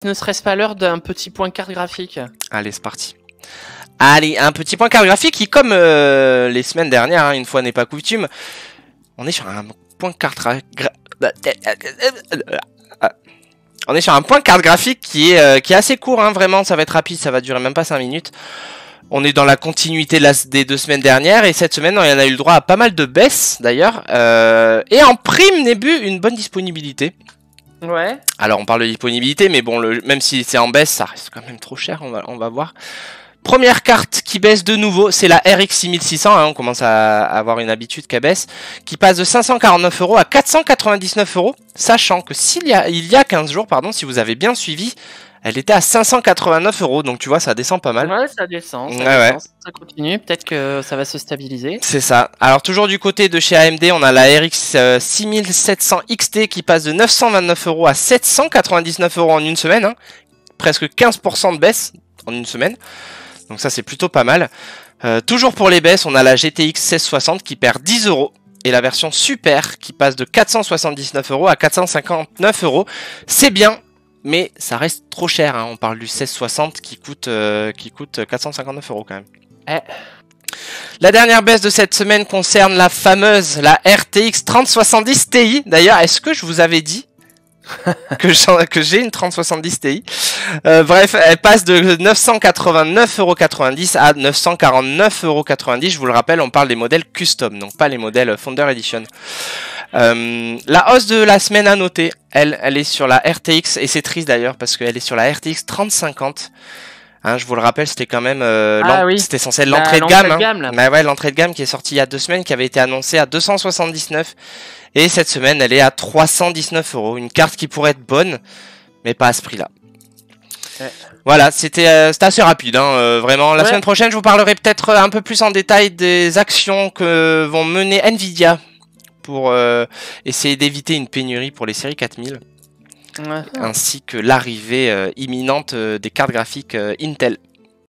Ne serait-ce pas l'heure d'un petit point carte graphique? Allez, c'est parti. Allez, un petit point carte graphique qui, comme les semaines dernières, hein, une fois n'est pas coutume, on est sur un point carte on est sur un point carte graphique qui est assez court, hein, vraiment, ça va être rapide, ça va durer même pas 5 minutes. On est dans la continuité des 2 semaines dernières, et cette semaine, on en a eu le droit à pas mal de baisses, d'ailleurs. Et en prime, Nébu, une bonne disponibilité. Ouais. Alors, on parle de disponibilité, mais bon, même si c'est en baisse, ça reste quand même trop cher, on va voir. Première carte qui baisse de nouveau, c'est la RX 6600, hein, on commence à avoir une habitude qu'elle baisse, qui passe de 549 € à 499 €, sachant que il y a 15 jours, pardon, si vous avez bien suivi, elle était à 589 €, donc tu vois, ça descend pas mal. Ouais, ça descend, ça continue, peut-être que ça va se stabiliser. C'est ça. Alors toujours du côté de chez AMD, on a la RX 6700 XT qui passe de 929 € à 799 € en une semaine, hein, presque 15% de baisse en une semaine. Donc ça c'est plutôt pas mal. Toujours pour les baisses, on a la GTX 1660 qui perd 10 €. Et la version Super qui passe de 479 € à 459 €. C'est bien, mais ça reste trop cher. Hein. On parle du 1660 qui coûte 459 € quand même. La dernière baisse de cette semaine concerne la fameuse, la RTX 3070 Ti. D'ailleurs, est-ce que je vous avais dit que j'ai une 3070 Ti. Bref, elle passe de 989,90 € à 949,90 €. Je vous le rappelle, on parle des modèles custom, donc pas les modèles Founder Edition. La hausse de la semaine à noter, elle est sur la RTX, et c'est triste d'ailleurs parce qu'elle est sur la RTX 3050. Hein, je vous le rappelle, c'était quand même c'était censé être l'entrée de gamme. Mais ouais, l'entrée de gamme qui est sortie il y a 2 semaines, qui avait été annoncée à 279. Et cette semaine, elle est à 319 €. Une carte qui pourrait être bonne, mais pas à ce prix-là. Ouais. Voilà, c'était assez rapide, hein, vraiment. La semaine prochaine, je vous parlerai peut-être un peu plus en détail des actions que vont mener Nvidia pour essayer d'éviter une pénurie pour les séries 4000. Ainsi que l'arrivée imminente des cartes graphiques Intel.